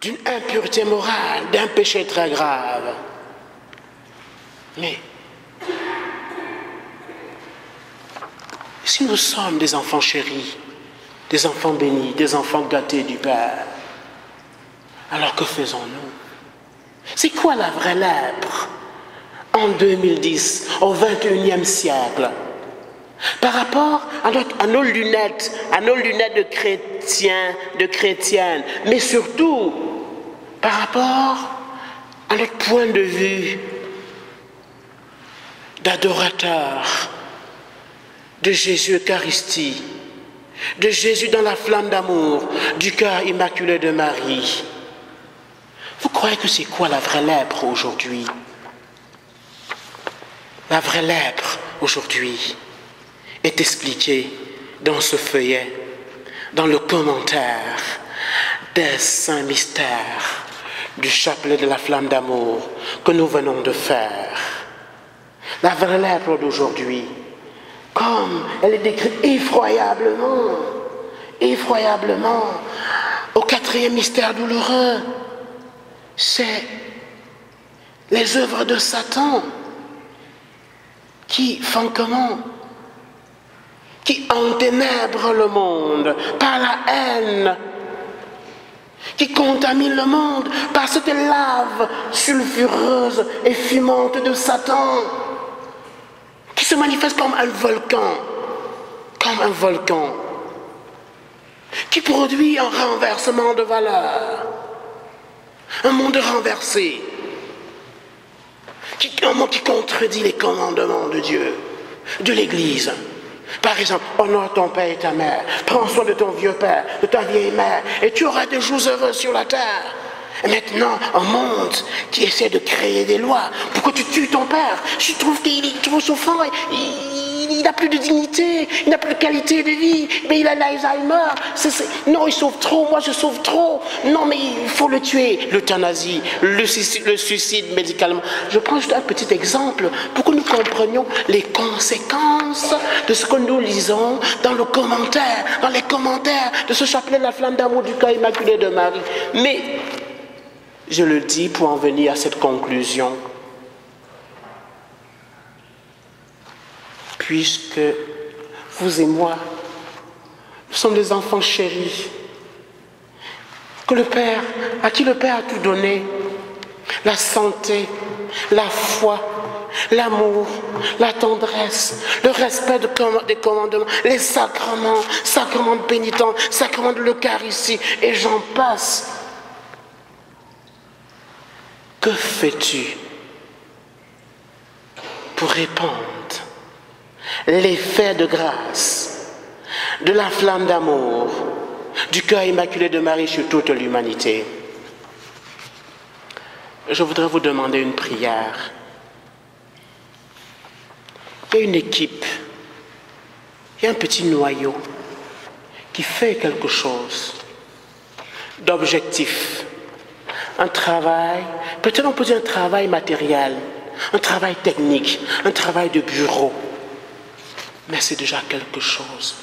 d'une impureté morale, d'un péché très grave. Mais si nous sommes des enfants chéris, des enfants bénis, des enfants gâtés du Père, alors que faisons-nous? C'est quoi la vraie lèpre en 2010, au XXIe siècle, par rapport à nos lunettes de chrétiens, de chrétiennes, mais surtout par rapport à notre point de vue d'adorateur de Jésus Eucharistie, de Jésus dans la flamme d'amour, du cœur immaculé de Marie. Vous croyez que c'est quoi la vraie lèpre aujourd'hui? La vraie lèpre aujourd'hui est expliquée dans ce feuillet, dans le commentaire des saints mystères du chapelet de la flamme d'amour que nous venons de faire. La vraie lèpre d'aujourd'hui, comme elle est décrite effroyablement au quatrième mystère douloureux, c'est les œuvres de Satan qui font comment? Qui enténèbrent le monde par la haine, qui contaminent le monde par cette lave sulfureuse et fumante de Satan, qui se manifeste comme un volcan, qui produit un renversement de valeurs, un monde renversé, un monde qui contredit les commandements de Dieu, de l'Église. Par exemple, honore ton père et ta mère, prends soin de ton vieux père, de ta vieille mère, et tu auras des jours heureux sur la terre. Et maintenant, un monde qui essaie de créer des lois pour que tu tues ton père, je trouve qu'il est trop souffrant, il n'a plus de dignité, il n'a plus de qualité de vie, mais il a l'Alzheimer. Non, il souffre trop, moi je souffre trop. Non, mais il faut le tuer. L'euthanasie, le suicide médicalement. Je prends juste un petit exemple pour que nous comprenions les conséquences de ce que nous lisons dans les commentaires de ce chapelet de la flamme d'amour du cœur immaculé de Marie. Mais je le dis pour en venir à cette conclusion. Puisque vous et moi, nous sommes des enfants chéris, à qui le Père a tout donné, la santé, la foi, l'amour, la tendresse, le respect des commandements, les sacrements, sacrements de pénitence, sacrements de l'Eucharistie, et j'en passe. Que fais-tu pour répandre l'effet de grâce de la flamme d'amour du cœur immaculé de Marie sur toute l'humanité? Je voudrais vous demander une prière. Il y a une équipe, il y a un petit noyau qui fait quelque chose d'objectif. Un travail, peut-être on peut dire un travail matériel, un travail technique, un travail de bureau. Mais c'est déjà quelque chose.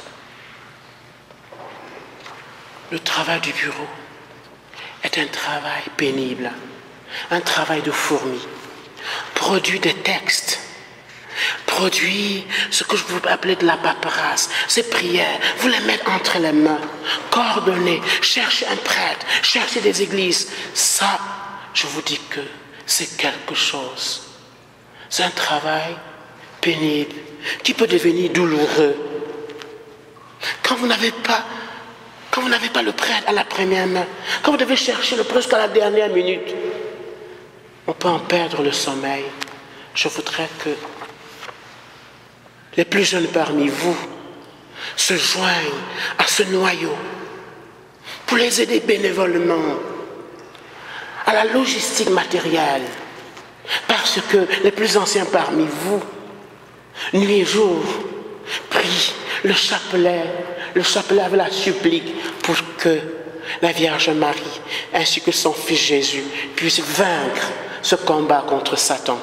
Le travail du bureau est un travail pénible, un travail de fourmi. Produit des textes, produit ce que je vous appelais de la paperasse, ces prières, vous les mettez entre les mains, coordonner, chercher un prêtre, chercher des églises. Ça, je vous dis que c'est quelque chose. C'est un travail pénible, qui peut devenir douloureux. Quand vous n'avez pas le prêtre à la première main, quand vous devez chercher le prêtre jusqu'à la dernière minute, on peut en perdre le sommeil. Je voudrais que les plus jeunes parmi vous se joignent à ce noyau pour les aider bénévolement à la logistique matérielle, parce que les plus anciens parmi vous, nuit et jour, prie le chapelet avec la supplique pour que la Vierge Marie ainsi que son Fils Jésus puissent vaincre ce combat contre Satan.